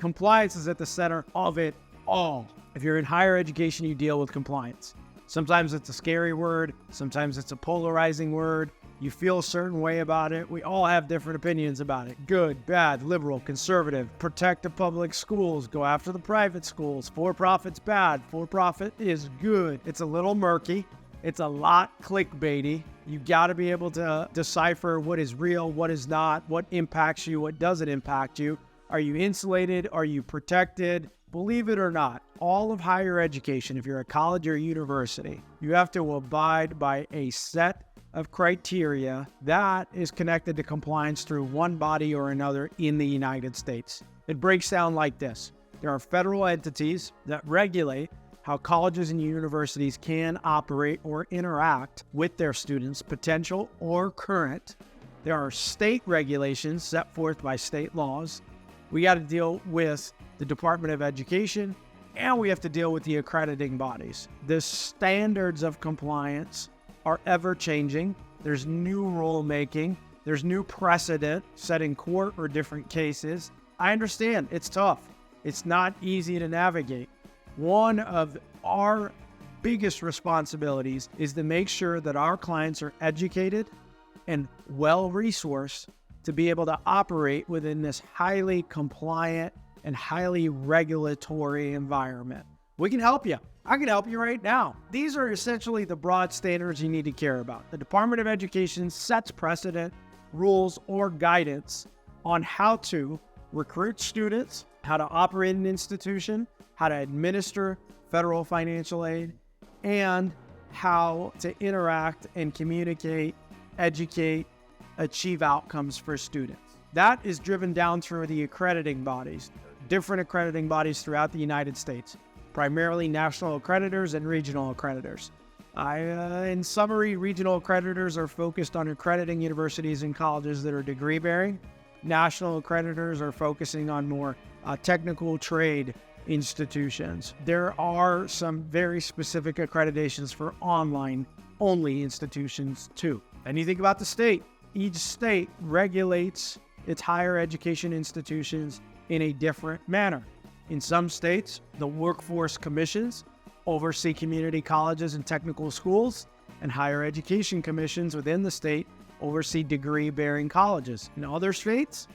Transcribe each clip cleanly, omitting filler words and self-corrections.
Compliance is at the center of it all. If you're in higher education, you deal with compliance. Sometimes it's a scary word. Sometimes it's a polarizing word. You feel a certain way about it. We all have different opinions about it. Good, bad, liberal, conservative. Protect the public schools. Go after the private schools. For-profit's bad. For-profit is good. It's a little murky. It's a lot clickbaity. You got to be able to decipher what is real, what is not, what impacts you, what doesn't impact you. Are you insulated? Are you protected? Believe it or not, all of higher education, if you're a college or university, you have to abide by a set of criteria that is connected to compliance through one body or another in the United States. It breaks down like this. There are federal entities that regulate how colleges and universities can operate or interact with their students, potential or current. There are state regulations set forth by state laws. We got to deal with the Department of Education, and we have to deal with the accrediting bodies. The standards of compliance are ever changing. There's new rulemaking. There's new precedent set in court or different cases. I understand it's tough. It's not easy to navigate. One of our biggest responsibilities is to make sure that our clients are educated and well-resourced to be able to operate within this highly compliant and highly regulatory environment. We can help you. I can help you right now. These are essentially the broad standards you need to care about. The Department of Education sets precedent, rules, or guidance on how to recruit students, how to operate an institution, how to administer federal financial aid, and how to interact and communicate, educate, achieve outcomes for students. That is driven down through the accrediting bodies, different accrediting bodies throughout the United States, primarily national accreditors and regional accreditors. In summary, regional accreditors are focused on accrediting universities and colleges that are degree-bearing. National accreditors are focusing on more technical trade institutions. There are some very specific accreditations for online-only institutions too. And you think about the state. Each state regulates its higher education institutions in a different manner. In some states, the workforce commissions oversee community colleges and technical schools, and higher education commissions within the state oversee degree-bearing colleges. In other states,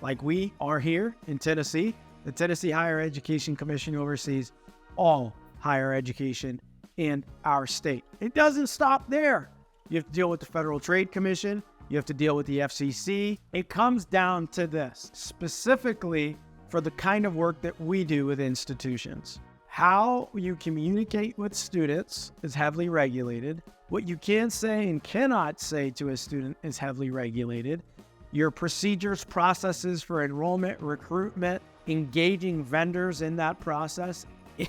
like we are here in Tennessee, the Tennessee Higher Education Commission oversees all higher education in our state. It doesn't stop there. You have to deal with the Federal Trade Commission. You have to deal with the FCC. It comes down to this, specifically for the kind of work that we do with institutions. How you communicate with students is heavily regulated. What you can say and cannot say to a student is heavily regulated. Your procedures, processes for enrollment, recruitment, engaging vendors in that process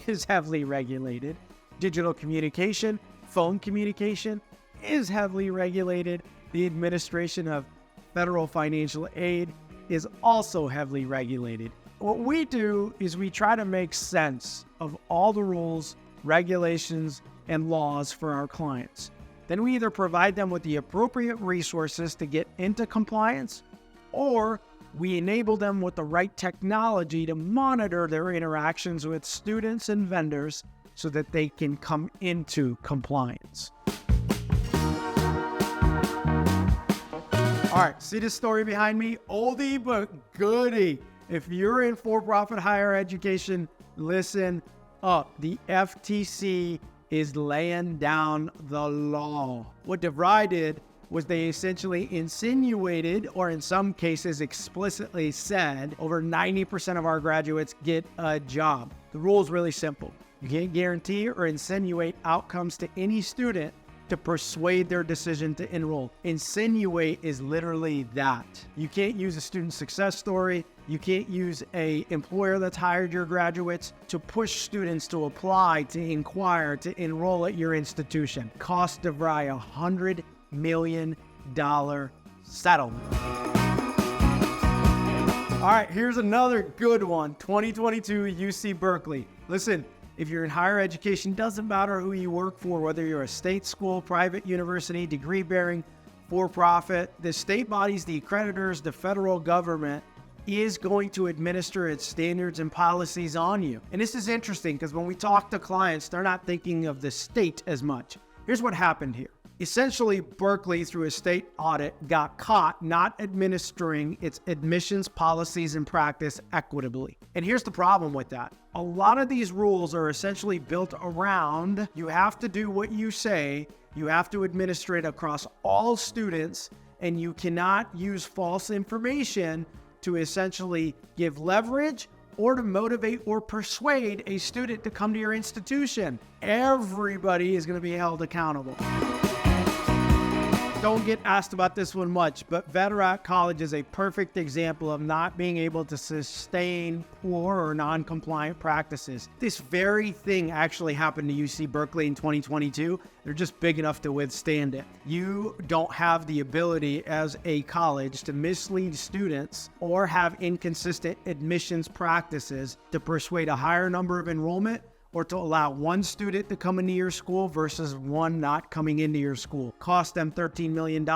is heavily regulated. Digital communication, phone communication is heavily regulated. The administration of federal financial aid is also heavily regulated. What we do is we try to make sense of all the rules, regulations, and laws for our clients. Then we either provide them with the appropriate resources to get into compliance, or we enable them with the right technology to monitor their interactions with students and vendors so that they can come into compliance. All right, see the story behind me? Oldie but goodie. If you're in for-profit higher education, listen up. The FTC is laying down the law. What DeVry did was they essentially insinuated, or in some cases explicitly said, over 90% of our graduates get a job. The rule is really simple. You can't guarantee or insinuate outcomes to any student to persuade their decision to enroll. Insinuate is literally that. You can't use a student success story. You can't use an employer that's hired your graduates to push students to apply, to inquire, to enroll at your institution. Cost DeVry $100 million settlement. All right, here's another good one. 2022 UC Berkeley. Listen, if you're in higher education, doesn't matter who you work for, whether you're a state school, private university, degree-bearing, for-profit, the state bodies, the accreditors, the federal government is going to administer its standards and policies on you. And this is interesting because when we talk to clients, they're not thinking of the state as much. Here's what happened here. Essentially, Berkeley, through a state audit, got caught not administering its admissions policies and practice equitably. And here's the problem with that. A lot of these rules are essentially built around you have to do what you say, you have to administer it across all students, and you cannot use false information to essentially give leverage or to motivate or persuade a student to come to your institution. Everybody is going to be held accountable. Don't get asked about this one much, but Veteran College is a perfect example of not being able to sustain poor or non-compliant practices. This very thing actually happened to UC Berkeley in 2022. They're just big enough to withstand it. You don't have the ability as a college to mislead students or have inconsistent admissions practices to persuade a higher number of enrollment or to allow one student to come into your school versus one not coming into your school. Cost them $13 million,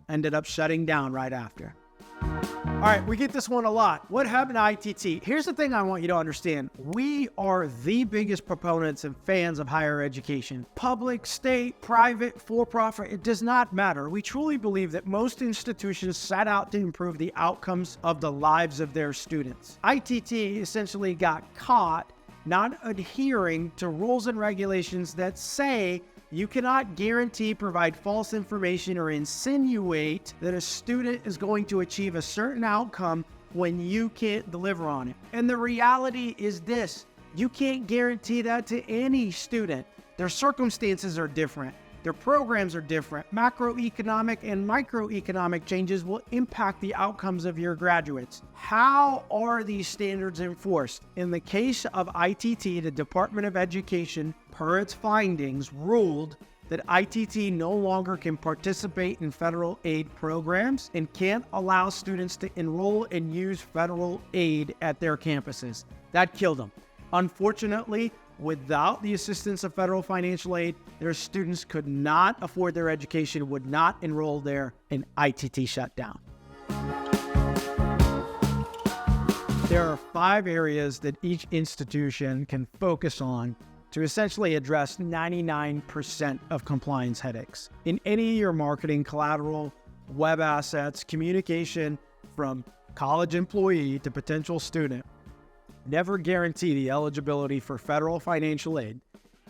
ended up shutting down right after. All right, we get this one a lot. What happened to ITT? Here's the thing I want you to understand. We are the biggest proponents and fans of higher education. Public, state, private, for-profit, it does not matter. We truly believe that most institutions set out to improve the outcomes of the lives of their students. ITT essentially got caught not adhering to rules and regulations that say you cannot guarantee, provide false information, or insinuate that a student is going to achieve a certain outcome when you can't deliver on it. And the reality is this: you can't guarantee that to any student. Their circumstances are different. Their programs are different. Macroeconomic and microeconomic changes will impact the outcomes of your graduates. How are these standards enforced? In the case of ITT, the Department of Education, per its findings, ruled that ITT no longer can participate in federal aid programs and can't allow students to enroll and use federal aid at their campuses. That killed them. Unfortunately, without the assistance of federal financial aid, their students could not afford their education, would not enroll there, and ITT shut down. There are 5 areas that each institution can focus on to essentially address 99% of compliance headaches. In any of your marketing, collateral, web assets, communication from college employee to potential student, never guarantee the eligibility for federal financial aid,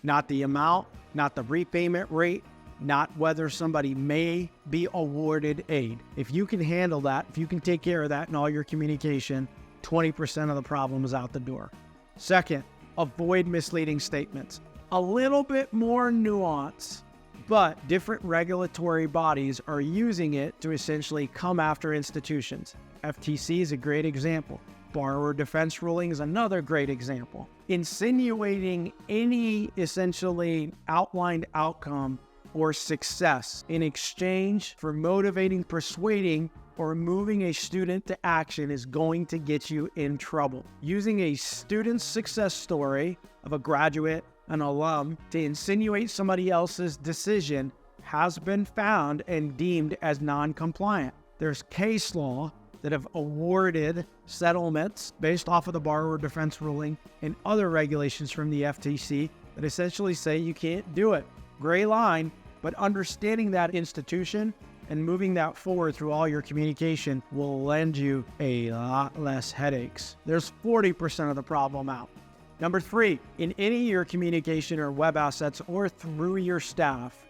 not the amount, not the repayment rate, not whether somebody may be awarded aid. If you can handle that, if you can take care of that in all your communication, 20% of the problem is out the door. Second, avoid misleading statements. A little bit more nuance, but different regulatory bodies are using it to essentially come after institutions. FTC is a great example. Borrower defense ruling is another great example. Insinuating any essentially outlined outcome or success in exchange for motivating, persuading, or moving a student to action is going to get you in trouble. Using a student's success story of a graduate, an alum, to insinuate somebody else's decision has been found and deemed as non-compliant. There's case law that have awarded settlements based off of the borrower defense ruling and other regulations from the FTC that essentially say you can't do it. Gray line, but understanding that institution and moving that forward through all your communication will lend you a lot less headaches. There's 40% of the problem out. Number 3, in any of your communication or web assets or through your staff,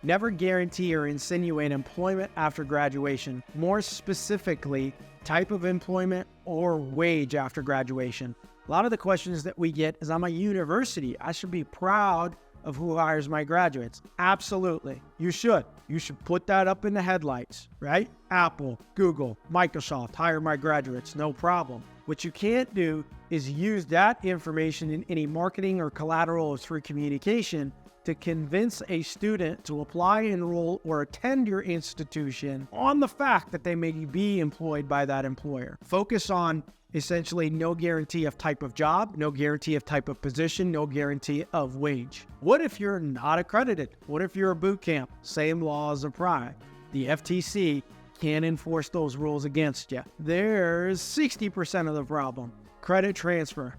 never guarantee or insinuate employment after graduation. More specifically, type of employment or wage after graduation. A lot of the questions that we get is, I'm a university, I should be proud of who hires my graduates. Absolutely. You should. You should put that up in the headlights, right? Apple, Google, Microsoft, hire my graduates, no problem. What you can't do is use that information in any marketing or collateral or through communication to convince a student to apply, enroll, or attend your institution on the fact that they may be employed by that employer. Focus on essentially no guarantee of type of job, no guarantee of type of position, no guarantee of wage. What if you're not accredited? What if you're a boot camp? Same laws apply. The FTC can't enforce those rules against you. There's 60% of the problem. Credit transfer.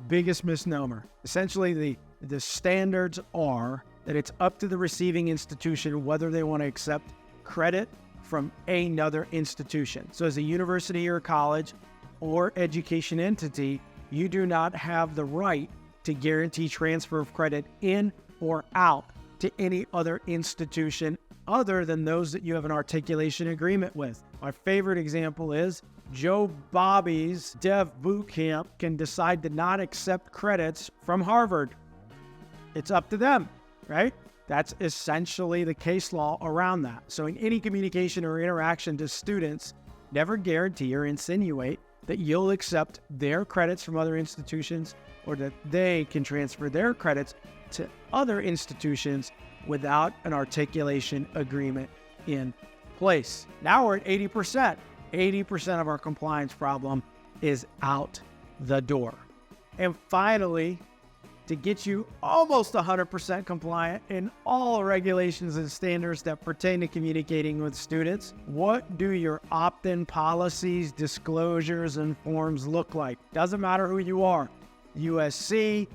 Biggest misnomer. Essentially, the standards are that it's up to the receiving institution whether they want to accept credit from another institution. So as a university or college or education entity, you do not have the right to guarantee transfer of credit in or out to any other institution other than those that you have an articulation agreement with. My favorite example is Joe Bobby's Dev Bootcamp can decide to not accept credits from Harvard. It's up to them, right? That's essentially the case law around that. So in any communication or interaction to students, never guarantee or insinuate that you'll accept their credits from other institutions or that they can transfer their credits to other institutions without an articulation agreement in place. Now we're at 80%. 80% of our compliance problem is out the door. And finally, to get you almost 100% compliant in all regulations and standards that pertain to communicating with students, what do your opt-in policies, disclosures, and forms look like? Doesn't matter who you are. USC,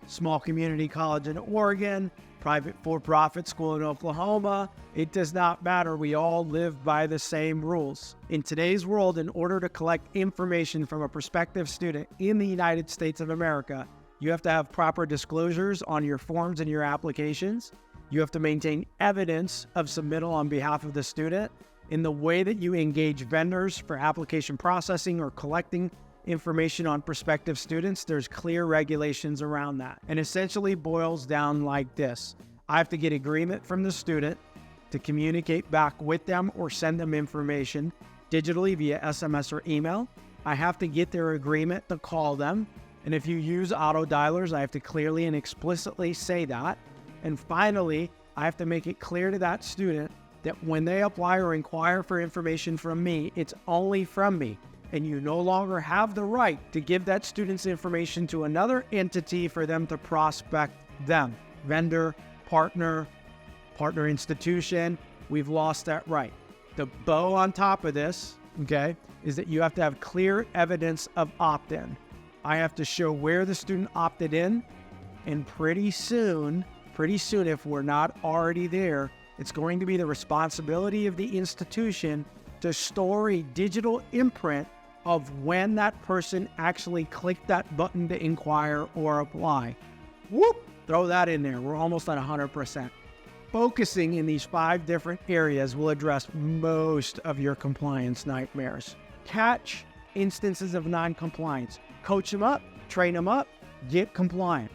small community college in Oregon, private for-profit school in Oklahoma. It does not matter. We all live by the same rules. In today's world, in order to collect information from a prospective student in the United States of America, you have to have proper disclosures on your forms and your applications. You have to maintain evidence of submittal on behalf of the student. In the way that you engage vendors for application processing or collecting information on prospective students, there's clear regulations around that. And essentially boils down like this. I have to get agreement from the student to communicate back with them or send them information digitally via SMS or email. I have to get their agreement to call them. And if you use auto dialers, I have to clearly and explicitly say that. And finally, I have to make it clear to that student that when they apply or inquire for information from me, it's only from me. And you no longer have the right to give that student's information to another entity for them to prospect them. Vendor, partner institution, we've lost that right. The bow on top of this, okay, is that you have to have clear evidence of opt-in. I have to show where the student opted in, and pretty soon, if we're not already there, it's going to be the responsibility of the institution to store a digital imprint of when that person actually clicked that button to inquire or apply. Whoop! Throw that in there. We're almost at 100%. Focusing in these 5 different areas will address most of your compliance nightmares. Catch instances of non-compliance. Coach them up, train them up, get compliant.